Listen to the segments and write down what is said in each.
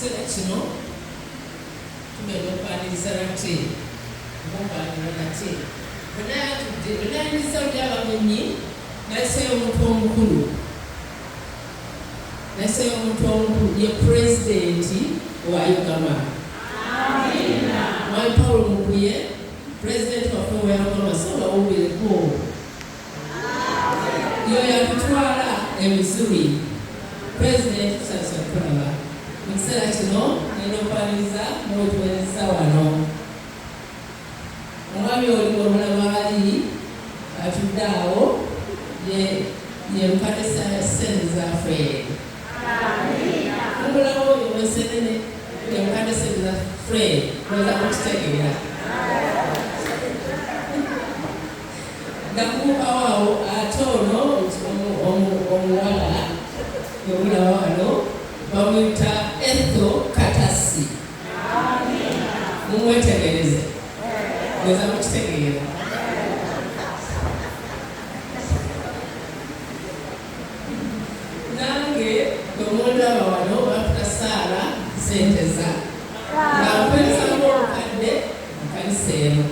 kiseera kino tumenya okwaniriza nate okwanira nate bwenayiniriza byabamenyi nayiseyo omuntu omukulu ye pulezidenti wa Uganda. Mwami Paulo Mukuye pulezidenti waffe wa Uganda saba wubireko yo yakutwala Missouri pulezidenti tusanyusa kulaba mu kiseera kino nina okwaniriza n'otuweereza wano omwami oli olulaba ali atudde awo ye mukadde Senza Fred. Omulaba oyo wesenene ye mukadde Senza Fred oza okukitegeera ngakubukawo ate ono omuwala omulaba wano bamwita Etho Katasi. Mumwetegereze oza okukitegeera. Nange omulaba wano bafuta Saara Senteza nga nkwesanga omukadde mu kanisa eno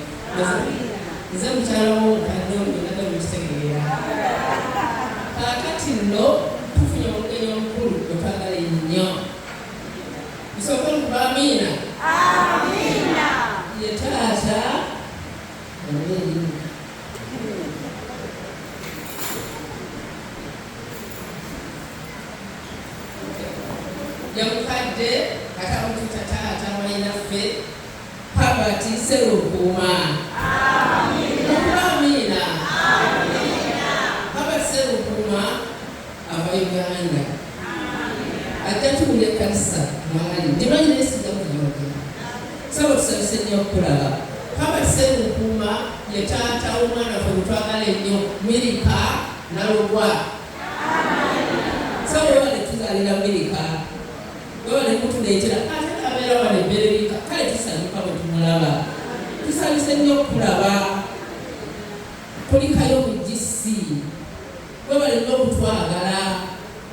nze mukyala w'omukadde omunaga mukitegeera. Kaakati nno tufunye omugenyi omukulu gwetwagala ennyo nsooka okuba amiina ye taata yamukadde atamututa taata wainaffe Herbert Sserukuuma. Amiina. Herbert Sserukuuma ava Uganda ajja tuwulira ekkanisa mwali ndimanyi naye sijja kuyogera saba tusabise nnyo okulaba. Herbert Sserukuuma ye taata w'omwana waffe gwetwagala ennyo Mirika Nalugwa. Saba webale tuzaalira Mirika webale mutuleetera ate abeera wano ebbererika kale tusanyuka bwe tumulaba. Tusabise nnyo okulaba kulikayo mu GC webale nnyo okutwagala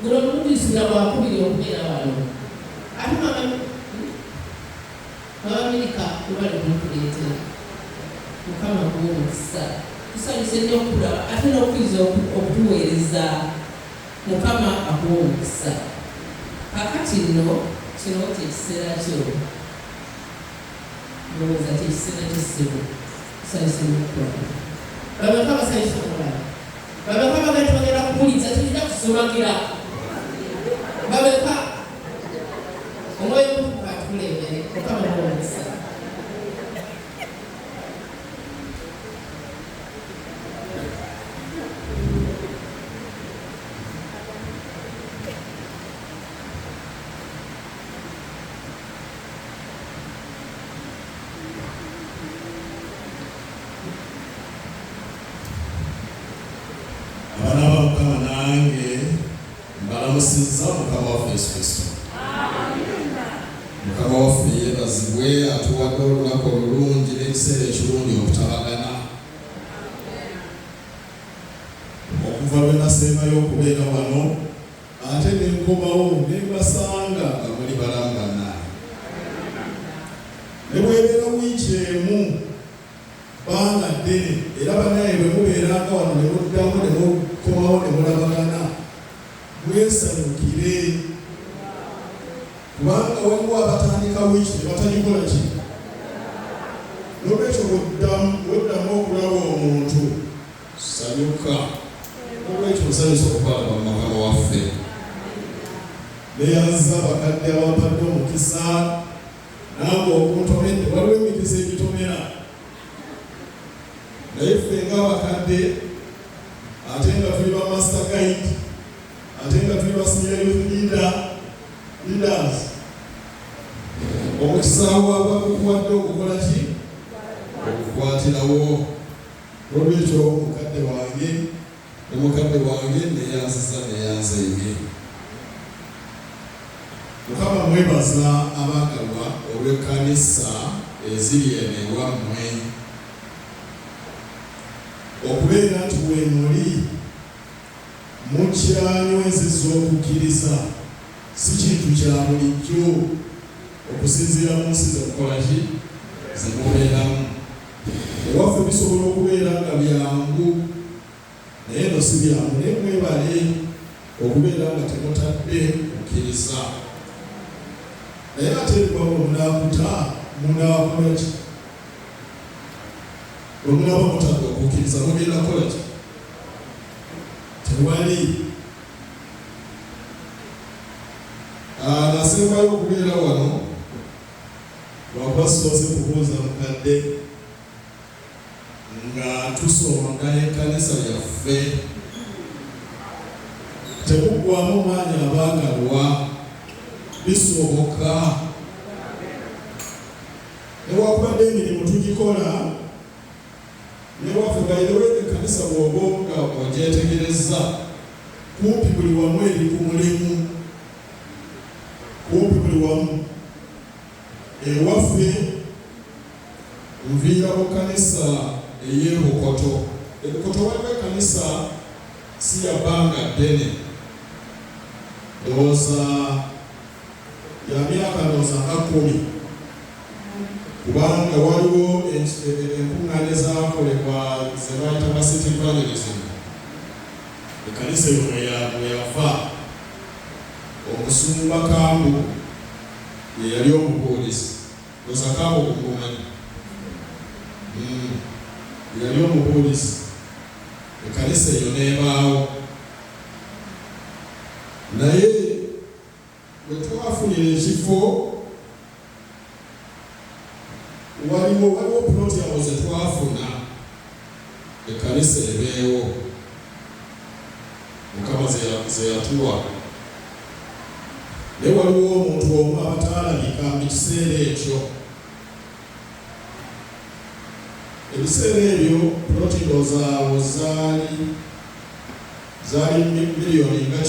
guno omulugisira bwakubiri okubeera wano ate mama Mirika webale mutuleetera Mukama kuwa omukisa. Tusabise nnyo okulaba ate n'okuyinza okutuweereza Mukama akuwa omukisa. Kakati nno kino kyekiseera kyo ndowooza kyekiseera kisibu tusabise nnyo okulaba. Babeka basanyusa okulaba babeka bagenda bagenda kubuliza tujja kusomagira babeka omwoyo omutukuvu atukulembere Mukama akuwa omukisa. Mbalamusiza Mukama waffe Yesu Kristo. Mukama waffe yeebazibwe atuwadde olunaku olulungi n'ekiseera ekirungi okutabagana okuva lwe nasembayo okubeera wano ate ne nkomawo ne mbasanga nga muli balamu bannange. Ne bwebeera wiiki emu bbanga ddene era bannaye bwe mubeeranga wano ne muddamu ne mukomawo ne mulabagana mwesanyukire kubanga waliwo abatandika wiiki ne batagikola ki. N'olwekyo bw'oddamu okulaba omuntu sanyuka. N'olwekyo nsanyusa okubalaba mu Mukama waffe. Neyanza bakadde abampadde omukisa nange okuntomedde waliwo emikisa egitomera naye ffe ng'abakadde ate nga tuli ba master guide ate nga tuli ba senior youth leaders omukisa waaba gukuwadde okukola ki okukwatirawo. Olwekyo mukadde wange ne mukadde wange neyanziza neyanzeeye. Mukama mwebaza abaagalwa olw'ekkanisa eziri eno ewammwe okubeera nti weemuli mukyanywezezza okukkiriza si kintu kya bulijjo okusinziira mu nsi zemukola ki zemubeeramu. Ewaffe bisobola okubeera nga byangu naye no si byangu, naye mwebale okubeera nga temutadde kukkiriza. Naye ate bwaba munaakuta munaakola ki? Bwe munaaba mutadde okukkiriza mugenda kukola ki? Tewali. Nasembayo okubeera wano lwakuba sisoose kubuuza mukadde nga tusonga ekkanisa yaffe temuggwamu maanyi abaagalwa, bisoboka. Newakubadde emirimu tugikola newaffe bayirewo ekkanisa bw'oba nga ogyetegereza kumpi buli wamu eri ku mulimu, kumpi buli wamu. Ewaffe nviira mu kkanisa ey'Ebukoto. Ebukoto waliwo ekkanisa si ya bbanga ddene, ndowooza ya myaka ndowooza nga 10, kubanga waliwo enkuŋŋaana ezaakolebwa ze bayita city evangelism. Ekkanisa eyo mwe yava omusumba Kambu ye yali omubuulizi, ndowooza Kambu kumumanyi, yali omubuulizi. Ekkanisa eyo n'ebaawo, naye bwe twafunira ekifo waliwo puloti yawo ze twafuna, ekkanisa ebeewo, Mukama ze yatuwa. Naye waliwo omuntu omu abataalabika mu kiseera ekyo. Ebiseera ebyo puloti ndowooza zaali miliyoni nga 10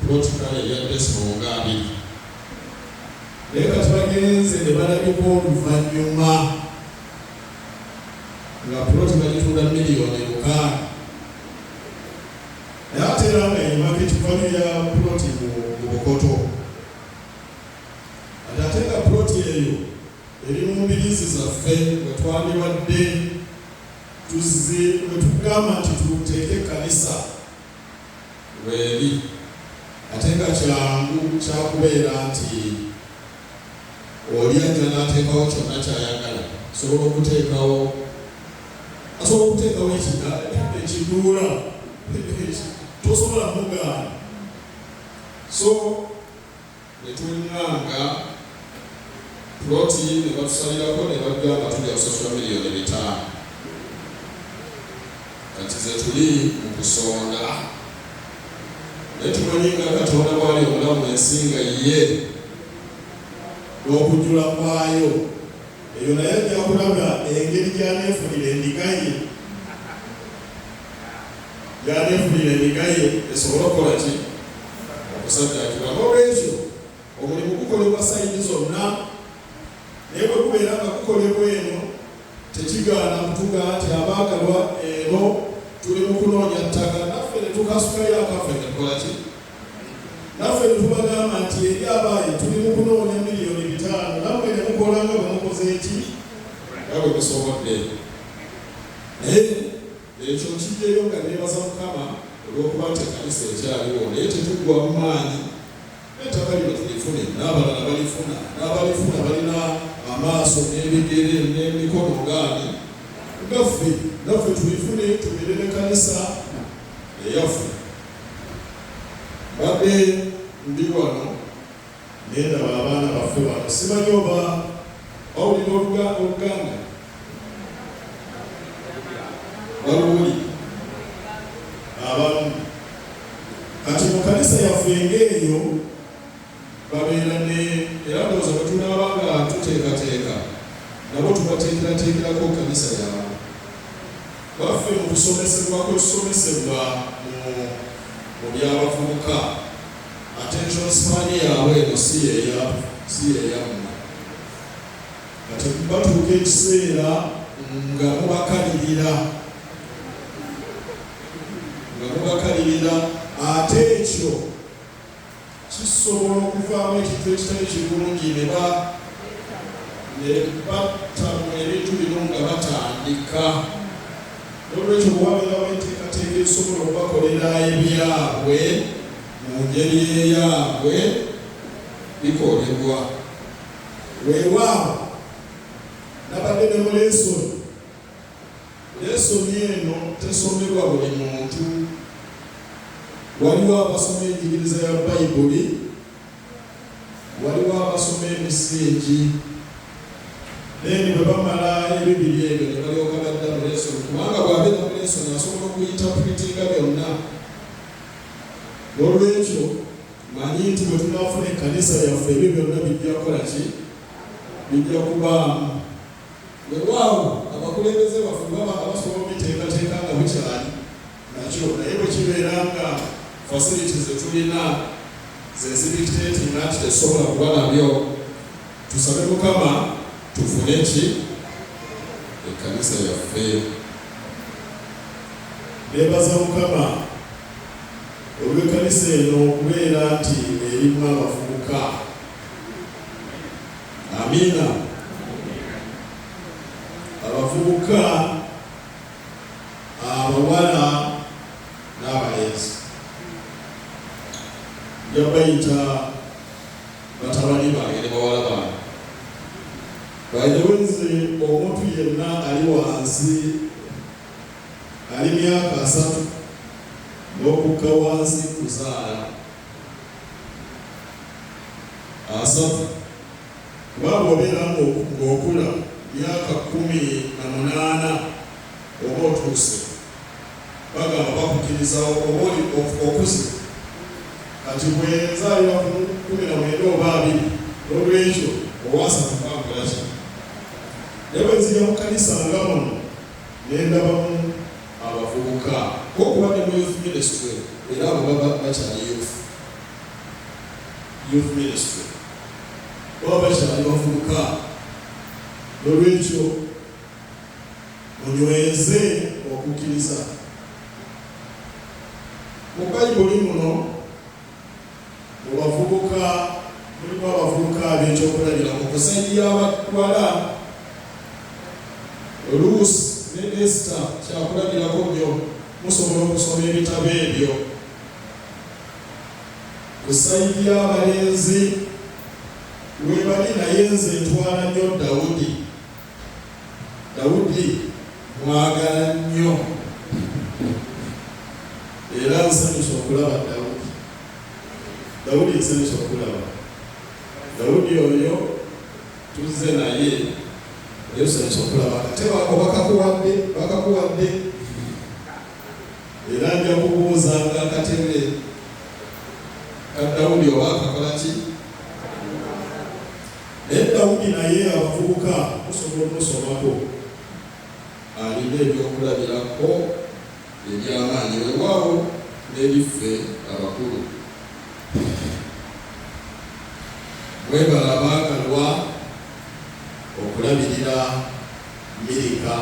puloti kale ya desimo nga 2. Naye kati bagenze ne balabika oluvannyuma nga puloti bagitunda miliyoni 6. Naye ate era nga ye market value ya puloti mu Bukoto. Ate nga puloti eyo eri mu mbiriizi zaffe bwe twandibadde bwe tugamba nti tuteeke ekkanisa weeri, ate nga kyangu kyakubeera nti oli ajja n'ateekawo kyonna ky'ayagala. Asobola okuteekawo ekiduula, tosobola mugaana. So ne tuŋŋanga puloti ne batusalirako ne bagamba tujja kusasula miliyoni 5. Kati ze tuli mu kusonga, naye tumanyi nga Katonda bw'ali omulamu ensinga ye n'okujjula kwayo eyo naye ajja kulaga engeri gy'aneefunira endiga ye esobola okukola ki? Okusajjaakirwa. N'olwekyo omulimu gukolebwa sayidi zonna, naye bwe gubeera nga gukolebwa eno tekigaana kutuga nti abaagalwa eno tuli mu kunoonya ttaka, naffe ne tukasukayo akaffe ne tukola ki? Naffe ne tubagamba nti eri abaayi tuli mu kunoonya miliyoni 5, nammwe ne mukola nga bwe mukoze eki nga bwe musobodde. Naye ekyo kijjayo nga neebaza Mukama olw'okuba nti ekkanisa ekyaliwo, naye tetuggwa mu maanyi. Ettaka lino tulifune, n'abalala balifuna, n'abalifuna balina amaaso n'ebigere n'emikono gaani. Naffe tulifune tubeere n'ekkanisa eyaffe. Badde ndi wano naye ndaba abaana baffe wano, simanyi oba bawulira Oluganda? Baluwuli abamu. Kati mu kkanisa yaffe ng'eyo babeera era ndowooza bwe tunaaba nga tuteekateeka nabo tubateekerateekerako kkanisa yaabwe. Baffe mu kusomesebwa kwetusomesebwa mu byabavubuka, attention span yaabwe eno si yeyammwe. Kati batuuka ekiseera nga mubakalirira ate ekyo kisobola okuvaamu ekintu ekitali kirungi ne battamu ebintu bino nga batandika. N'olwekyo bwabeerawo enteekateeka esobola okubakolera ebyabwe mu ngeri eyaabwe bikolebwa. Weewaawo nabadde ne mu lesoni. Lesoni eno tesomebwa buli muntu. Waliwo abasoma enjigiriza ya Bayibuli, waliwo abasoma emisingi, naye bwe bamala ebibiri ebyo ne balyoka badda mu lesoni, kubanga bw'abeera mu lesoni asobola okuyintapulitinga byonna. N'olwekyo manyi nti bwe tunaafuna ekkanisa yaffe ebyo byonna bijja kukola ki? Bijja kubaamu. Weewaawo abakulembeze baffe baba abasobola okubiteekateeka nga bukyali nakyo, naye bwe kibeera nga facilities zetulina zezibitatinga nti tesobola kuba nabyo, tusabe Mukama tufune ki? Ekkanisa yaffe. Neebaza Mukama olw'ekkanisa eno okubeera nti erimu abavubuka. Amiina. Abavubuka, abawala n'abalenzi. Nja bayita batabani bange ne bawala bange. Bayinewenze omuntu yenna ali wansi, ali myaka 3 n'okukka wansi kuzaala 3. Kubanga obeera ng'okula myaka 18 oba otuuse, bagamba bakukkiriza oba okuze. Kati bwenzaalira ku 19 oba 20, n'olwekyo owasatu bambula ki? Naye bwe nzija mu kkanisa nga muno ne ndabamu abavubuka, okuba ne mu youth ministry, era abo baba bakyali youth ministry, baba bakyali bavubuka. N'olwekyo munyweze okukkiriza. Mu Bayibuli muno mu bavubuka mulimu abavubuka ab'ekyokulabirako kusajja y'abawala. Luusi ne Esita kyakulabirako nnyo, musobola okusoma ebitabo ebyo. Ku sayidi y'abalenzi webali naye nze ntwala nnyo Dawudi. Dawudi mwagala nnyo era nsanyusa okulaba Dawudi. Dawudi nsanyusa okulaba. Dawudi oyo tuzze naye nsanyusa okulaba. Ate bako bakakuwadde era nja kubuuzanga akatebe ka Dawudi oba akakola ki? Naye Dawudi naye abavubuka musobola omusomako, alina ebyokulabirako ebyamaanyi. Weewaawo n'ebiffe abakulu mwebala abaagalwa okulabirira Mirika,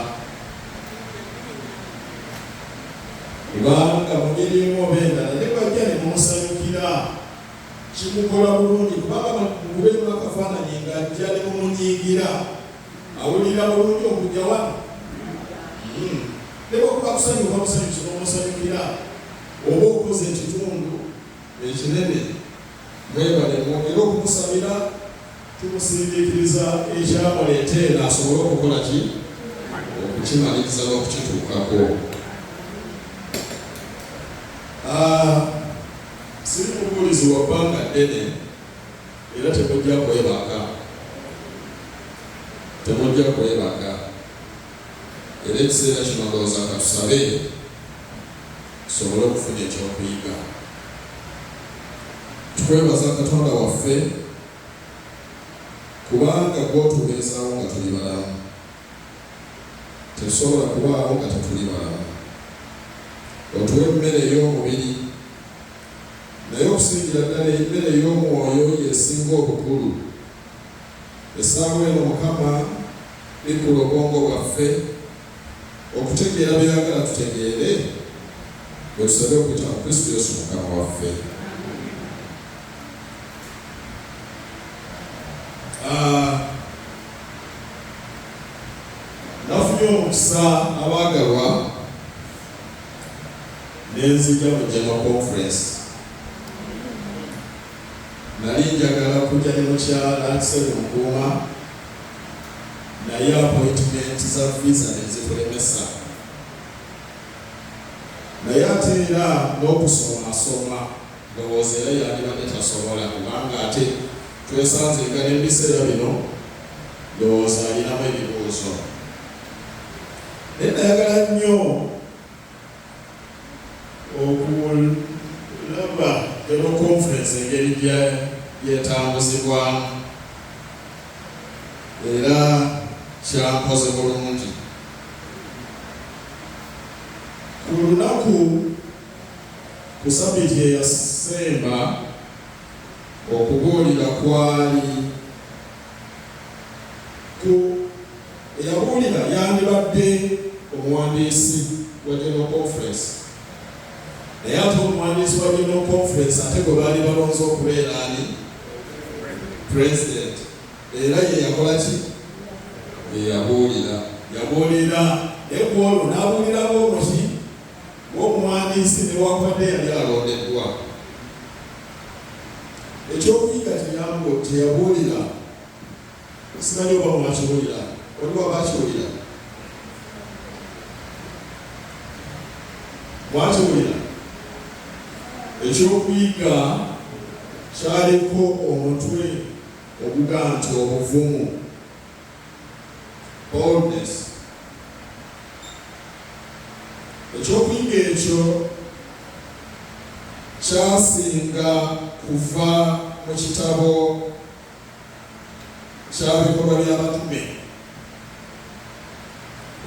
kubanga mu ngeri emu oba endala ne bajja ne mumusanyukira kimukola bulungi, kubanga mukubeemu akafaananyi ng'ajja ne mumunyiigira, awulira bulungi okujja wano. Ne bwekuba kusanyuka musanyusa n'omusanyukira oba okoze ekitundu ekinene, mwebale mwongere okumusabira, tumusindiikiriza ekyamuleetera asobole okukola ki? Okukimaliriza n'okukituukako. Siri mubuulizi wa bbanga ddene era temujja kwebaka. Era ekiseera kino ndowooza katusabe tusobole okufuna ekyokuyiga. Tukwebaza Katonda waffe kubanga gw'otubeezaawo nga tuli balamu. Tetusobola kubaawo nga tetuli balamu. Otuwa emmere ey'omubiri, naye okusingira ddala emmere ey'omwoyo yesinga obukulu. Essaawa eno Mukama bikula obwongo bwaffe okutegeera byagala tutegeere, bwe tusabe okuyita mu Kristo Yesu Mukama waffe. bafunye omukisa abaagalwa nenzija mu General Conference. Nali njagala kujja ne mukyala Ssemukuuma naye appointment za visa nezitulemesa. Naye ate era n'okusomasoma ndowooza era yandibadde tasobola kubanga ate twesanze nga n'ebiseera bino ndowooza alinamu ebibuuzo. Naye nayagala nnyo okulaba General Conference engeri gyetambuzibwamu era kyankoze bulungi. Ku lunaku ku sabbiiti eyasemba okubuulira kwali eyabuulira yandibadde omuwandiisi wa General Conference. Naye ate omuwandiisi wa General Conference ate gwe baali balonze okubeera ani president era ye yakola ki? Yabuulira naye ku olwo n'abuulirako omuki w'omuwandiisi newakubadde yali alondeddwa. Ekyokuyiga teyabuulira, simanyi oba mwakibuulira, waliwo abakibuulira? Mwakibuulira? Ekyokuyiga kyaliko omutwe oguga nti obuvumu, boldness. Ekyokuyiga ekyo kyasinga kuva mu kitabo kya bikolwa by'abatume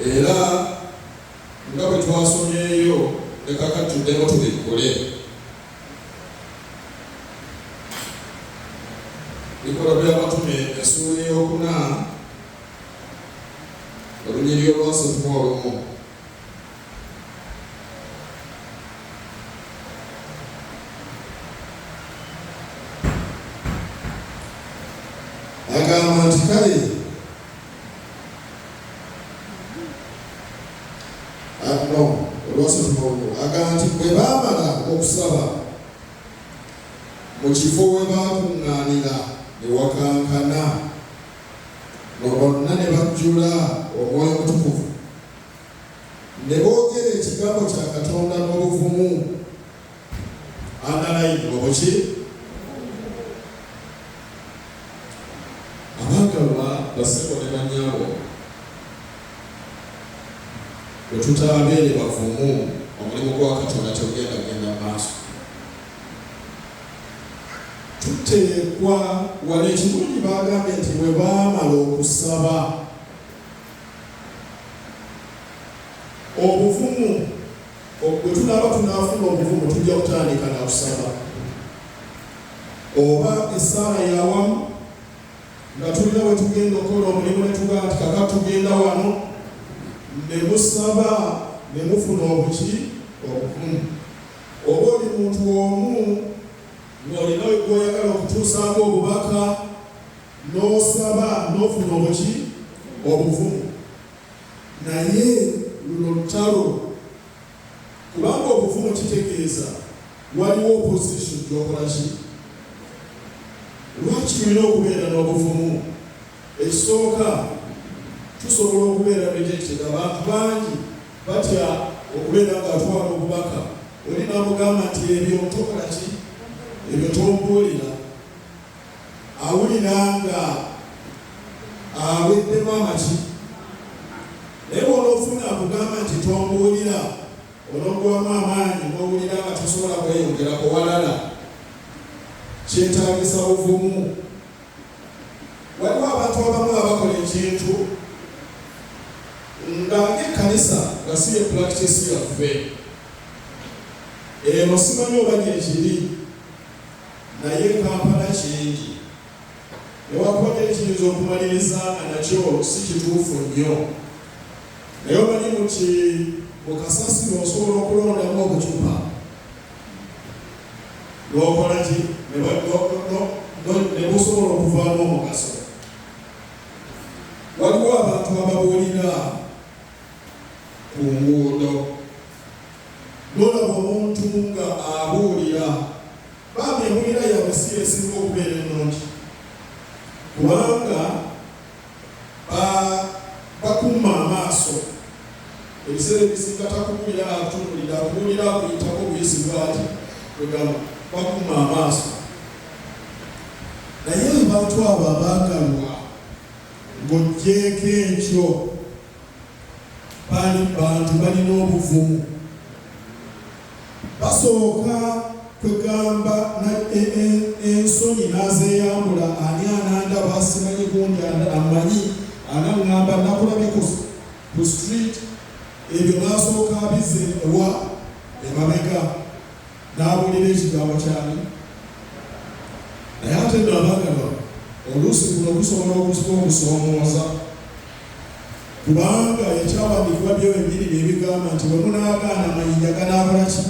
era nga bwe twasomyeyo leka katuddeko tubikkule. Bikolwa by'abatume essuula ey'okuna olunyiriri olwasatu mu olumu. Agamba nti kale olwasatu mu olumu agamba nti bwe baamala okusaba mu kifo we baakuŋŋaanira ne wakankana bonna ne bajjula Omwoyo Mutukuvu ne boogera ekigambo kya Katonda n'obuvumu. Analayini obuki? Abaagalwa basebo ne bannyabo bwe tutaabeere bavumu omulimu gwa Katonda tegenda kugenda maaso. Tuteekwa wala ekirungi baagambye nti bwe baamala okusaba obuvumu, bwe tunaaba tunaafuna obuvumu tujja kutandika na kusaba oba essaala yawamu nga tulina we tugenda okukola omulimu ne tugaa nti kaka tugenda wano ne musaba ne mufuna obuki obuvumu. Oba oli muntu omu ng'olina gw'oyagala okutuusaako obubaka n'osaba n'ofuna obuki obuvumu. Naye luno lutalo kubanga obuvumu kitegeeza waliwo opposition gy'okola ki? Lwaki tulina okubeera n'obuvumu? Ekisooka tusobola okubeera rejected. Abantu bangi batya okubeera ng'atwala obubaka. Oli n'amugamba nti ebyo tokola ki? Ebyo tombuulira. Awulira nga aweddemu amaki. Naye bw'onoofuna akugamba nti tombuulira, onoggwamu amaanyi n'owulira nga tosobola kweyongerako walala. Kyetaagisa buvumu. Waliwo abantu abamu abakola ekintu nga ng'ekkanisa nga si ye practice yaffe. Eno simanyi oba gyekiri naye Kampala kingi. Newakuba ekiyinza okumaliriza nga nakyo si kituufu nnyo. Naye omanyi nti mu kasasiro osobola okulondamu obucupa n'okola ki? Ne busobola okuvaamu omugaso. Waliwo abantu ababuulira ku nguudo. N'olaba omuntu nga abuulira, bambi embulira yaabwe si esinga okubeera ennungi, kubanga bakumma amaaso. Ebiseera ebisinga takubuulira akutunuulira, akubuulira akuyitako buyisi bw'ati kwegamba bakumma amaaso. Naye abantu abo abaagalwa ng'oggyeeko ekyo, bali bantu balina obuvumu. Basooka kwegamba ensonyi n'azeeyambula, ani anandaba simanyi gundi amanyi anaŋŋamba nakulabye ku street, ebyo n'asooka abize ewa emabega n'abuulira ekigambo kyani. Naye ate nno abaagalwa oluusi kuno kusobola okusoomooza, kubanga ekyawandiikibwa byo ebiri ebigamba nti bwe munaagaana amayinja ganaakola ki?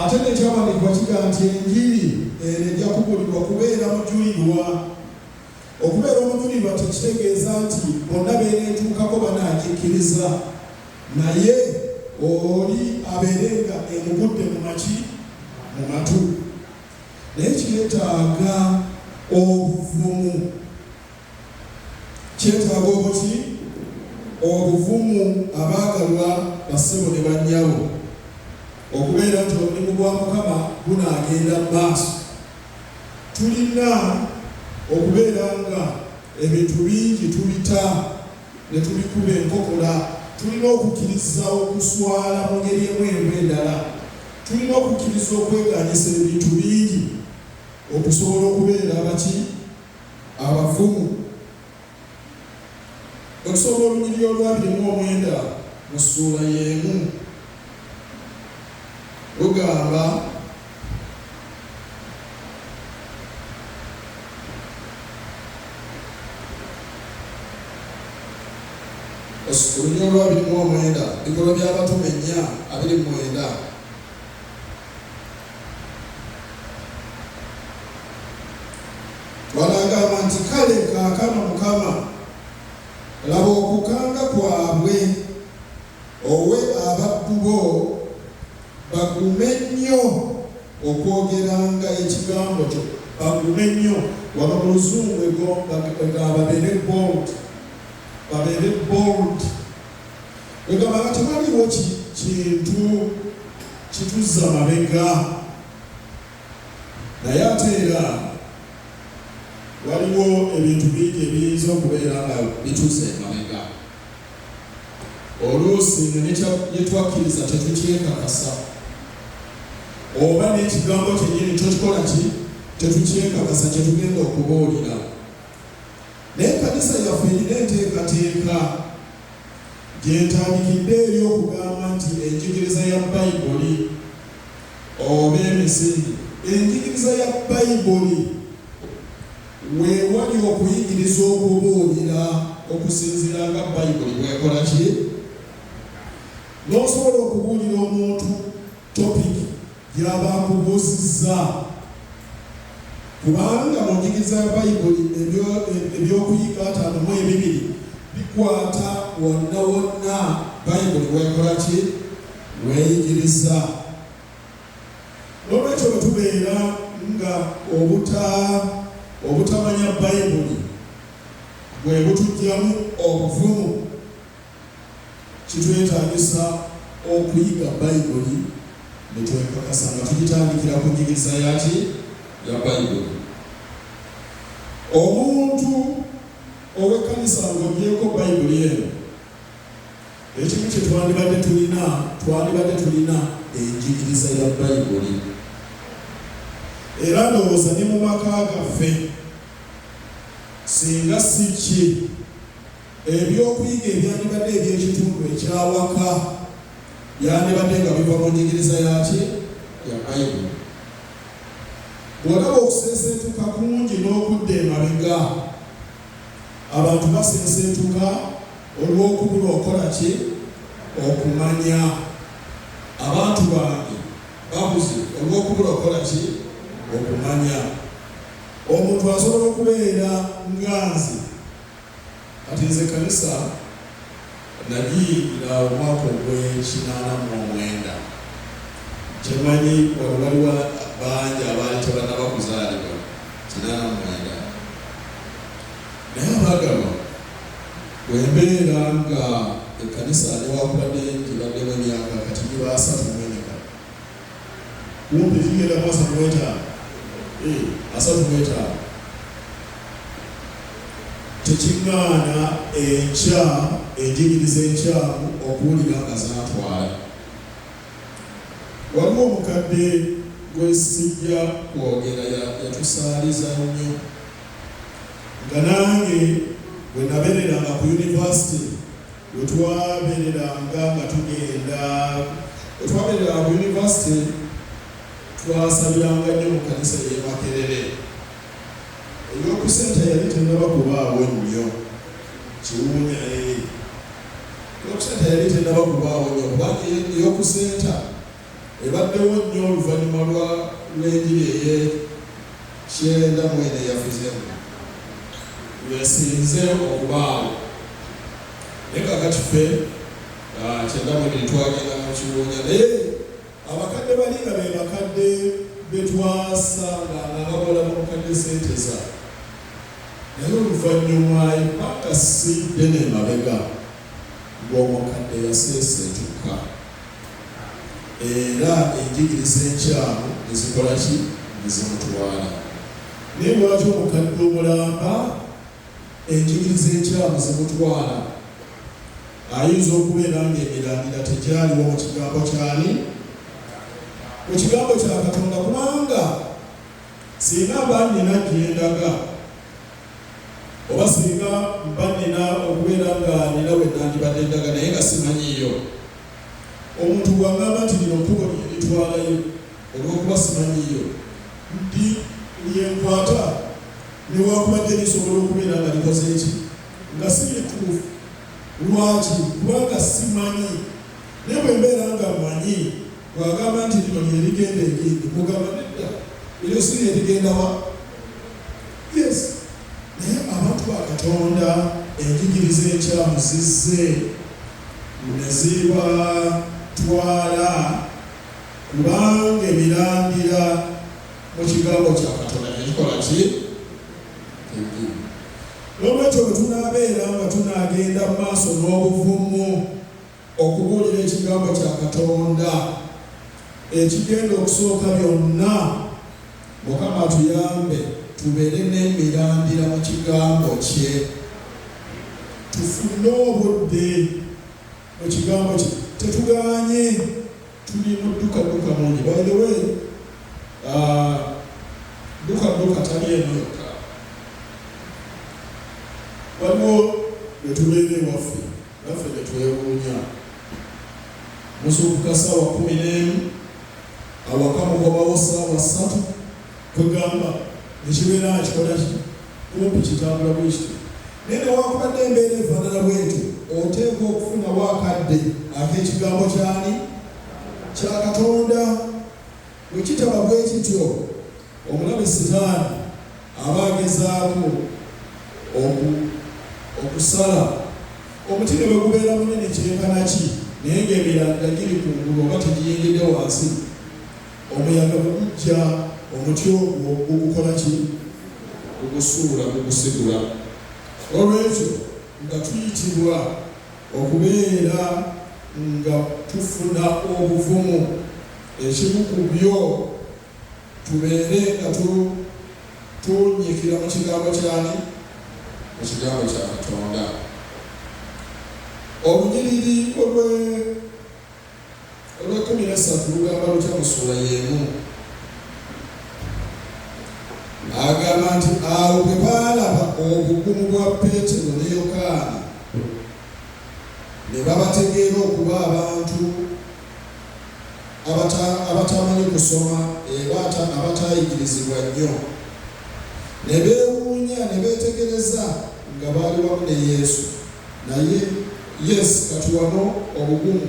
Ate n'ekyawandiikibwa kiga nti enjiri eno ejja kubuulirwa kubeera mujulirwa. Okubeera omujulirwa tekitegeeza nti bonna beereetuukako banaagikkiriza, naye oli abeerenga emugudde mu maki? Mu matu. Naye kyetaaga obuvumu. Kyetaaga obuki? Obuvumu, abaagalwa bassebo ne bannyabo, okubeera nti omulimu gwa Mukama gunaagenda mu maaso. Tulina okubeera nga ebintu bingi tubita ne tubikuba enkokola. Tulina okukkiriza okuswala mu ngeri emu emu endala. Tulina okukkiriza okweganyisa ebintu bingi okusobola okubeera abaki? Abavumu. Okusoma Olunyiriri olwa 29 mu ssuula y'emu lugamba Olunyiriri olwa 29 Bikolwa by'Abatume 4:29 Walagamba nti kale kaakano Mukama, laba okukanga kwabwe, owe abaddu bo bagume nnyo okwogeranga ekigambo kyo. Bagume nnyo, waba mu Luzungu babeere bold. Babeere bold. Egamba nga tewaliwo kintu kituzza mabega, naye ate era waliwo ebintu bingi ebiyinza okubeera nga bituze emabega. Oluusi ne twakkiriza tetukyekakasa, oba n'ekigambo kyennyini tokikola ki? Tetukyekakasa kyetugenda okubuulira. Naye ekkanisa yaffe erina enteekateeka gyetandikidde eri okugamba nti enjigiriza ya Bayibuli oba emisingi. Enjigiriza ya Bayibuli weewali okuyigiriza okubuulira okusinziira nga Bayibuli bwekola ki? N'osobola okubuulira omuntu topiki gy'aba akubuuzizza, kubanga mu njigiriza ya Bayibuli ebyokuyiga 52 bikwata wonna wonna Bayibuli bwekola ki? Weeyigiriza. N'olwekyo bwe tubeera nga obutamanya Bayibuli bwe butujjamu obuvumu, kitwetaagisa okuyiga Bayibuli ne twekakasa nga tugitandikira ku njigiriza yaki? Ya Bayibuli. Omuntu ow'ekkanisa ng'ogyeko Bayibuli eno, ekimu kye twandibadde tulina enjigiriza ya Bayibuli. Era ndowooza ne mu maka gaffe singa si ki ebyokuyiga ebyandibadde eby'ekitundu ekyawaka byandibadde nga biva mu njigiriza yaki? Ya Bayibuli. Bw'olaba okuseeseetuka kungi n'okudda emabega, abantu baseeseetuka olw'okubula okola ki? Okumanya. Abantu bange babuze olw'okubula okola ki? Okumanya. Omuntu asobola okubeera nga nze, kati nze kanisa nagiyigira omwaka ogw'ekinaana kyemanyi waliwo bangi abaali tebannaba kuzaalibwa 89 naye abaagalwa bwembeera nga ekkanisa newakubadde gibaddemu emyaka kati giba 34 kumpi zigenda mu 35 tekiŋŋaana enkya enjigiriza enkyamu okuwulira nga zaatwala. Waliwo omukadde gwesijja kwogera yatusaaliza nnyo nga nange bwe nabeereranga ku yunivasite wetwabeereranga nga tugenda wetwabeereranga ku yunivasite twasabiranga nnyo mu kanisa y'e Makerere. Ey'okusenta yali tennaba kubaawo nnyo kiwunya ey'okusenta yali tennaba kubaawo nnyo kubanga ey'okusenta ebaddewo nnyo oluvannyuma lw'enjiri ey'9 yafizemu lwesinze okubaawo. Naye kakati ffe 9 twagenda mu kiwunya naye abakadde bali nga be bakadde betwasanga nga bakola mu mukadde senteza naye oluvannyuma empaka sidde n'emabega ng'omukadde yaseeseetuka era enjigiriza enkyamu nezikola ki nezimutwala. Naye lwaki omukadde omulamba enjigiriza enkyamu zimutwala? Ayinza okubeera ng'emirandira tegyaliwo mu kigambo kyani mu kigambo kya Katonda, kubanga singa mba nnina gyendaga oba singa mba nnina okubeera nga nina we nandibadde ndaga naye nga simanyiiyo, omuntu bw'agamba nti lino kkubo lyeritwalayo olw'okuba simanyiiyo ndi lyenkwata newakubadde lisobola okubeera nga likoze eki nga si lituufu. Lwaki? Kubanga simanyi. Naye bwe mbeera nga mmanyi bw'agamba nti lino lyerigenda egindi mugamba nedda eryo si lyerigenda wa? Yes. Naye abantu ba Katonda enjigiriza enkyamu zizze ne zibatwala kubanga emirandira mu kigambo kya Katonda nekikola ki? N'olwekyo bwe tunaabeera nga tunaagenda mu maaso n'obuvumu okubuulira ekigambo kya Katonda, ekigenda okusooka byonna Mukama atuyambe tubeere n'emirandira mu kigambo kye, tufune obudde mu kigambo kye, tetuganye tuli mu dduka mungi. By the way, dduka tali eno yokka, waliwo bwe tubeera ewaffe naffe ne twewuunya. Musuubuka ssaawa 11 awaka mugobawo ssaawa 3 kwegamba nekibeera nga kikola ki kumpi kitambula bwe kityo. Naye newakubadde embeera efaanana bwetyo oteekwa okufunawo akadde ak'ekigambo kyani kya Katonda. Bwe kitaba bwe kityo omulabe Sitaani aba agezaako okusala omuti ne bwe gubeera munene kyenkana ki naye ng'emirandira giri ku ngulu oba tegiyingidde wansi, omuyaga bwe gujja omuti ogwo gugukola ki? Gugusuula, gugusigula. Olwekyo nga tuyitibwa okubeera nga tufuna obuvumu, ekimu ku byo tubeere nga tunyikira mu kigambo kyani? Mu kigambo kya Katonda. Olunyiriri olw'e13 lugamba lutya mu ssuula y'emu? Agamba nti awo bwe baalaba obugumu bwa Peetero ne Yokaana ne babategeera okuba abantu abatamanyi kusoma abataayigirizibwa nnyo, ne beewuunya ne beetegereza nga baali wamu ne Yesu. Naye yes, kati wano obugumu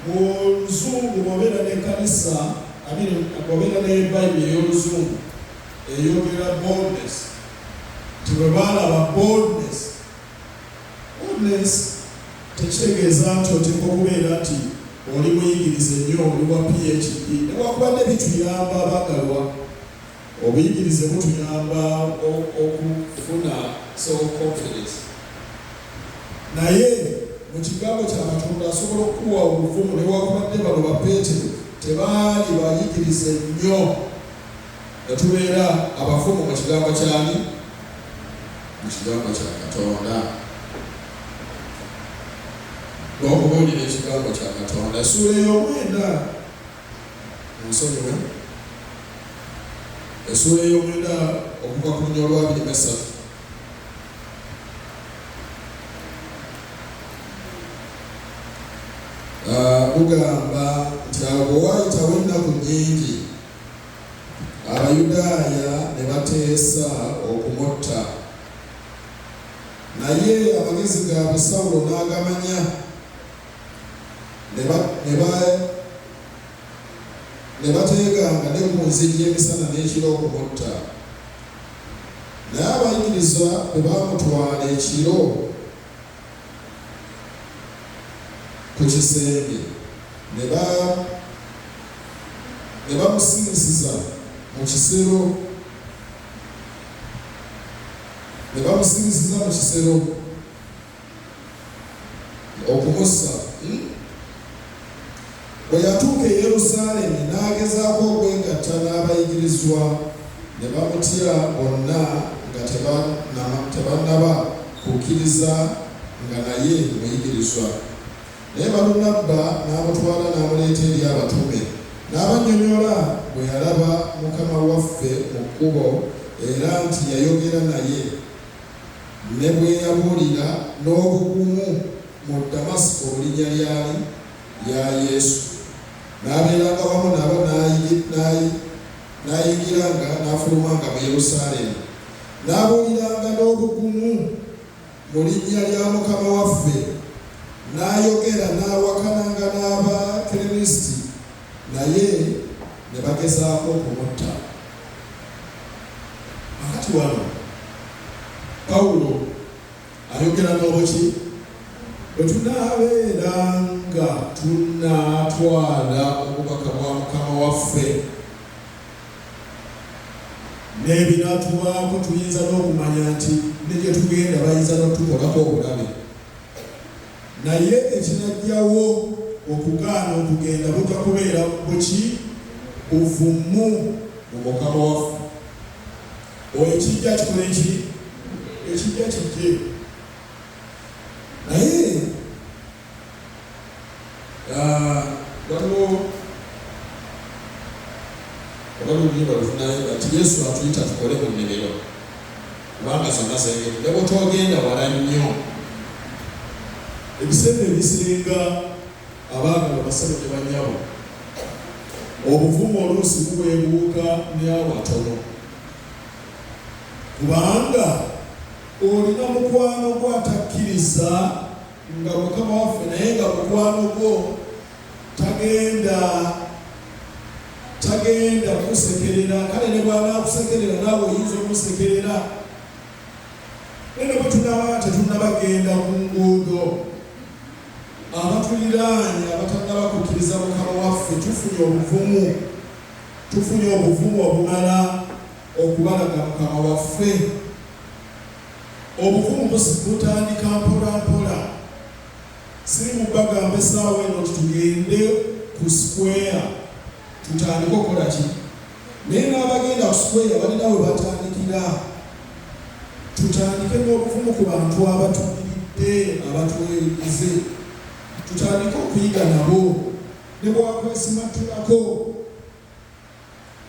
mu Luzungu bw'obeera n'ekkanisa bw'obeera n'Ebbayibuli ey'Oluzungu eyogera boldness, nti bwe baalaba boldness tekitegeeza nti oteekwa okubeera nti oli muyigirize nnyo oli wa PhD newakubadde bituyamba abagalwa obuyigirize butuyamba okufuna self-confidence naye mu kigambo kya Katonda asobola okuwa obuvumu newakubadde bano ba Peetero tebaali bayigirize nnyo netubeera abafumu mu kigambo kyani mu kigambo kya Katonda n'okubuulira ekigambo kya Katonda essuula ey'omwenda nsonyiwe essuula ey'omwenda okuva ku lunya olw'23 bugamba nti abo bwe waayitawo ennaku nnyingi Abayudaaya ne bateesa okumutta naye amagezi gaabwe Sawulo n'agamanya ne bateeganga ne ku nzigi emisana n'ekiro okumutta naye abayigiriza bwe baamutwala ekiro ku kisenge ne bamusingisiza mu kisero okumussa bwe yatuuka e Yerusaalemi n'agezaako okwegatta n'abayigirizwa ne bamutya bonna nga tebannaba kukkiriza nga naye muyigirizwa naye Balunabba n'amutwala n'amuleeta eri abatume n'abannyonnyola bwe yalaba Mukama waffe mu kkubo era nti yayogera naye ne bwe yabuulira n'obugumu mu Damasiko linnya lyali lya Yesu n'abeeranga wamu nabo n'ayingiranga n'afulumanga mu Yerusaalemi n'abuuliranga n'obugumu mu linnya lya Mukama waffe n'ayogera n'awakananga n'Abakristo naye ne bagezaako okumutta. Akati wano Pawulo ayogera n'obuki bwe tunaabeeranga tunaatwala obubaka bwa Mukama waffe n'ebinaatubaako tuyinza n'okumanya nti ne gye tugenda bayinza n'otukolako obulabe naye ekinajjawo okugaana okugenda bujja kubeera buki buvumu mu Mukama waffe oyo ekijja kikola eki ekijja kijje naye waliwo oluyimba lufunayo nti Yesu atuyita tukole mu nnimiro kubanga zonna zengeri ne bwetwagenda wala nnyo ebiseera ebisinga abaagala basabo ne banyabo obuvumu oluusi bubwebuuka n'abo atono kubanga olina mukwano gwo atakkiriza nga Mukama waffe naye nga mukwano gwo tagenda kusekerera kale ne bw'anaakusekerera naawe oyinza okumusekerera nene bwe tunaba tetunnabagenda ku nguudo abatuliraanye abatannaba-kukkiriza Mukama waffe tufunye obuvumu obumala okubalaga Mukama waffe. Obuvumu butandika mpola siri mubagamba essaawa eno tugende ku square tutandike okukola ki naye n'abagenda ku square balina we batandikira. Tutandike n'obuvumu ku bantu abatuliridde abatwerize tutandike okuyiga nabo ne bwakwesimatulako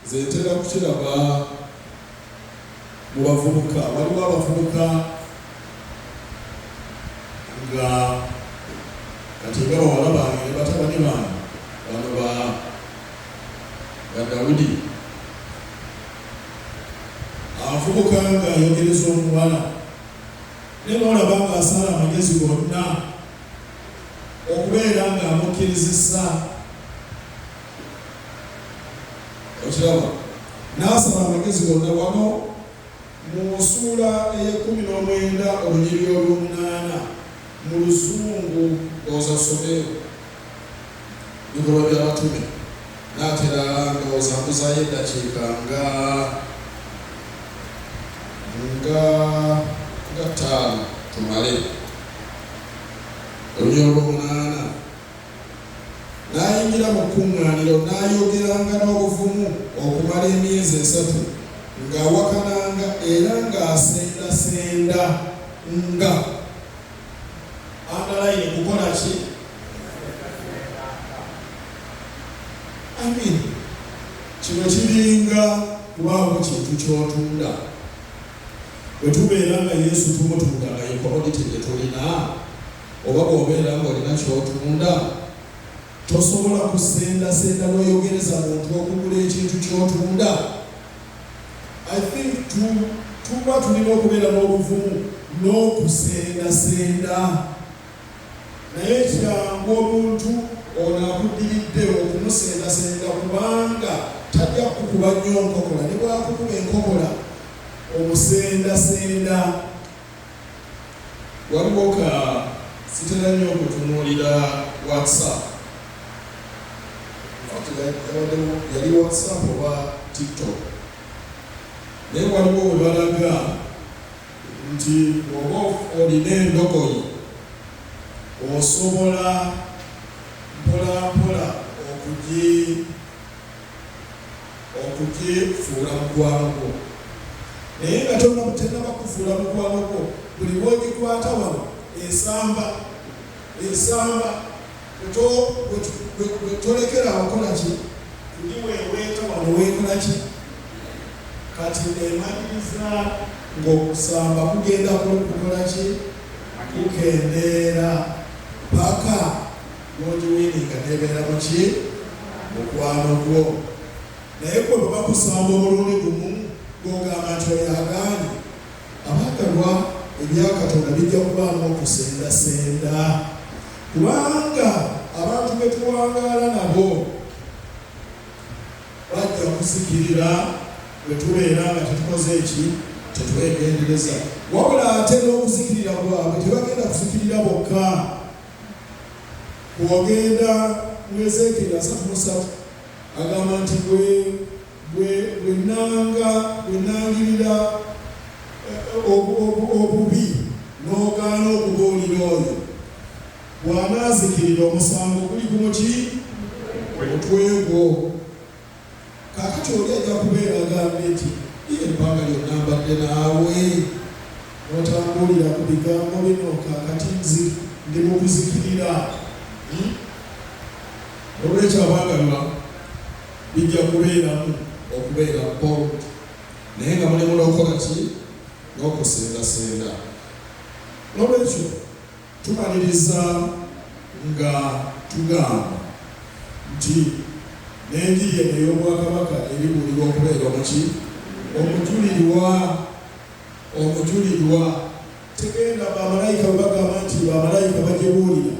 zentera kukiraba mu bavubuka. Waliwo abavubuka nga kati nga bawala bange ne batabani bange bano ba Dawudi avubuka nga ayogereza omuwala naye n'olaba nga asala amagezi gonna okubeera nga amukkirizisa okiraba n'asala amagezi gonna wano mu ssuula ey'19 olunyiriri olw'omunaana mu Luzungu ndowooza tusome Bikolwa by'Abatume naatera ndowooza mbuzayo eddakiika nga 5 tumale. Olunyolo 8 n'ayingira mu kkuŋŋaaniro n'ayogeranga n'obuvumu okumala emyezi 3 ng'awakananga era ng'asendasenda nga andalayini kukola ki? Amin. Kino kiringa kubaawo kintu ky'otunda. Bwe tubeera nga Yesu tumutunda nga ye commodity gye tulina, oba bw'obeera ng'olina ky'otunda, tosobola kusendasenda n'oyogereza muntu okugula ekintu ky'otunda. I think tuba tulina okubeera n'obuvumu n'okusendasenda. Naye kyangu omuntu ono akuddiridde okumusendasenda kubanga tajja kukuba nnyo nkokola. Ne bwakukuba enkokola omusendasenda. Waliwo ka sitera nnyo okutunuulira WhatsApp. Yali WhatsApp oba TikTok. Naye waliwo we balaga nti oba olina endogoyi osobola mpolampola okugifuula mukwano gwo. Naye nga tonnaba kufuula mukwano gwo, buli lw'ogikwata wano esamba tolekera wakola ki? Kugiweeweeta wano weekola ki? Kati neemaliriza ng'okusamba kugenda kukola ki? Kukendeera paka n'ogiwiininga neebeera mu ki? Mukwano gwo. Naye gwe bwe bakusamba omulundi gumu ng'ogamba nti oyo agaanye, abaagalwa ebya Katonda bijja kubaamu okusendasenda. Kubanga abantu be tuwangaala nabo bajja kuzikirira bwe tubeera nga tetukoze eki? Tetwegendereza. Wabula ate n'okuzikirira kwabwe tebagenda kuzikirira bokka. Bw'ogenda mu Ezeekeri 33 agamba nti bwe nangirira obubi n'ogaana okubuulira oyo, bw'anaazikirira omusango guli ku muki? Omutwe gwo. Kaakati oli ajja kubeera agambye nti ebbanga lyonna mbadde naawe n'otambulira ku bigambo bino, kaakati ndi mu kuzikirira. Olwekyo abaagalwa bijja kubeeramu okubeera bold, naye nga mulimu n'okukola ki? N'okusendasenda. N'olwekyo tumaliriza nga tugamba nti n'enjiri eno ey'obwakabaka eribuulirwa okubeera omuki? Omujulirwa. Tegenda bamalayika bwe bagamba nti bamalayika bagibuulira,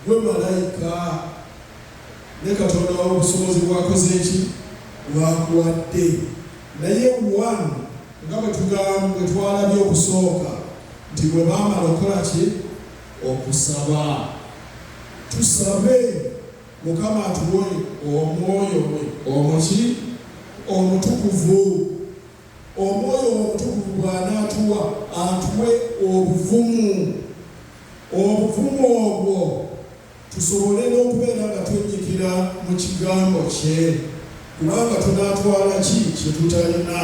gwe malayika ne Katonda w'obusobozi bwakoze eki? Bwakuwadde. Naye wano nga bwe twalabye okusooka nti bwe baamala okukola ki? Okusaba. Tusabe Mukama atuwe omwoyo we omuki? Omutukuvu. Omwoyo omutukuvu bw'anaatuwa atuwe obuvumu. Obuvumu obwo tusobole n'okubeera nga twennyikira mu kigambo kye, kubanga tunaatwala ki? Kye tutalina.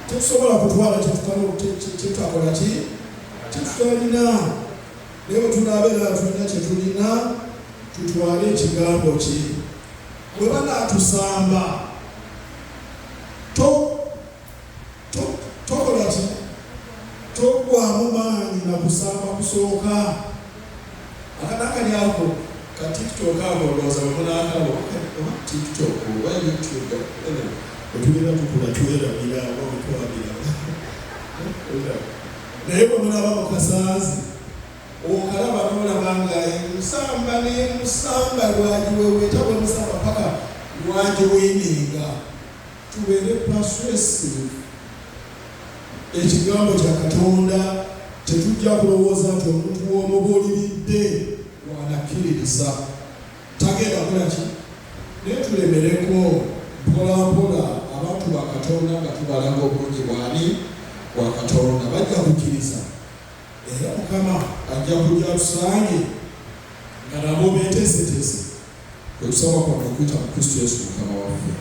Tetusobola kutwala kyetutakola ki? Tetutalina. Naye bwe tunaabeera tulina kye tulina, tutwale ekigambo kye. Bwe banaatusamba tokola ki? Toggwamu maanyi na kusamba kusooka. Akanaakali ako ka TikTok ako olowooza bwe munaakalo oba TikTok oba YouTube otubeera tukula twerabira oba bwetwabira. Naye bwe munaba mu kasaazi okalaba n'olaba nga musamba nemusamba lwagiweweeta bwe musamba paka lwagiwiininga. Tubeere persuasive. Ekigambo kya Katonda Tetujja kulowooza nti omuntu w'omubuuliridde wanakkiririza tagenda kukola ki? Naye tulemereko mpola mpola abantu ba Katonda nga tubalaga obulungi bwani bwa Katonda bajja kukkiriza, era Mukama ajja kujja tusange nga nabo beeteeseteese. Kwe kusaba kwaffe okuyita mu Kristo Yesu Mukama waffe.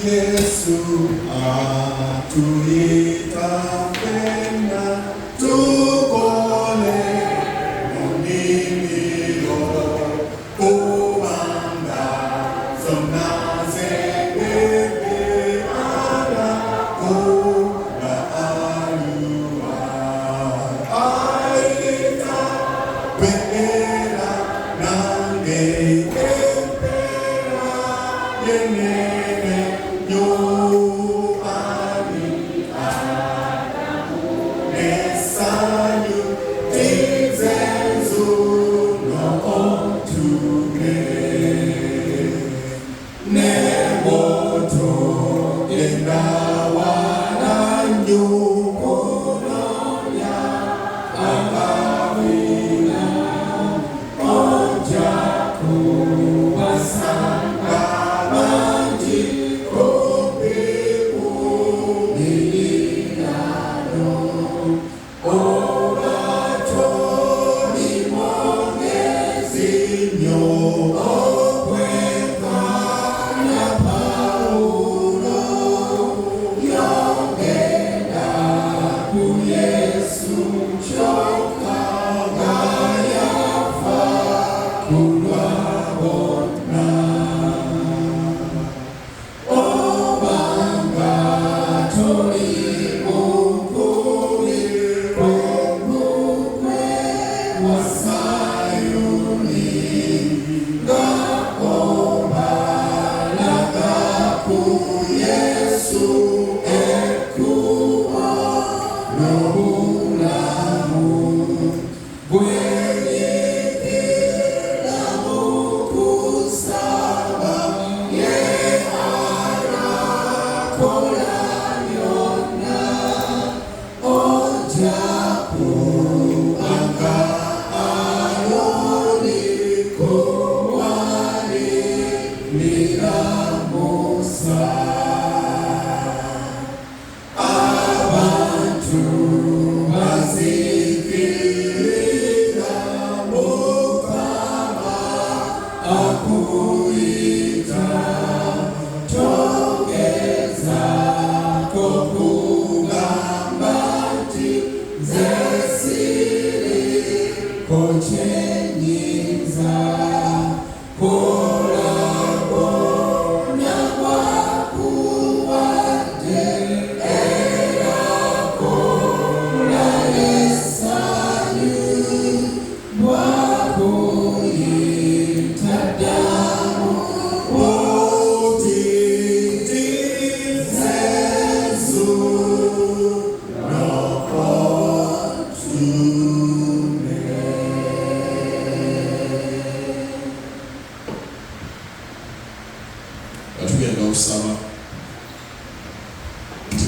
Yesu atuita tena tukole mundimiro umanda zonazebebe ana kuna alua aita pera nange empera yenene yo ani adamu nesanyu tizenzu no ontume nemoto endawananyu konoya akavina ojaku wasanga banji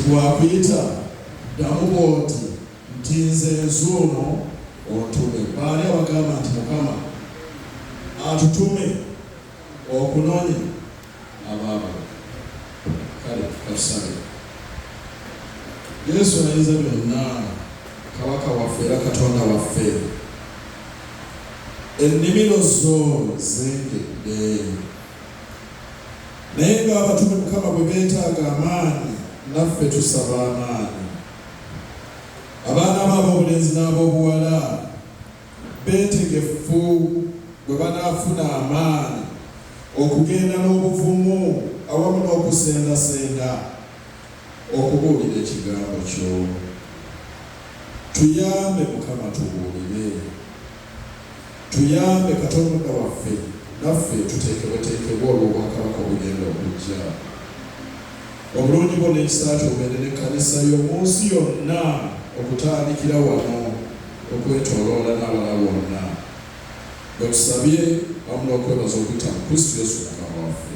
Bwakuyita ddamu bw'oti nti nze nzuuno ontume. Baani abagamba nti Mukama atutume okunoonya abaabala? Kale katusabe. Yesu ayinza byonna, Kabaka waffe era Katonda waffe. Ennimiro zo zengedde, naye ng'abatume Mukama bwe beetaaga amaanyi, naffe tusaba amaanyi. Abaana b'ab'obulenzi n'ab'obuwala beetegefu bwe banaafuna amaanyi okugenda n'obuvumu awamu n'okusendasenda okubuulira ekigambo kyo. Tuyambe Mukama tubuulire, tuyambe Katonda waffe naffe tuteekebweteekebwe olw'obwakabaka obugenda okujja. Obulungi bwo n'ekisa kyo obeere n'ekkanisa y'omu nsi yonna okutandikira wano okwetooloola n'abalala bonna. Tusabye wamu n'okwebaza okuyita mu Kristo Yesu Mukama waffe.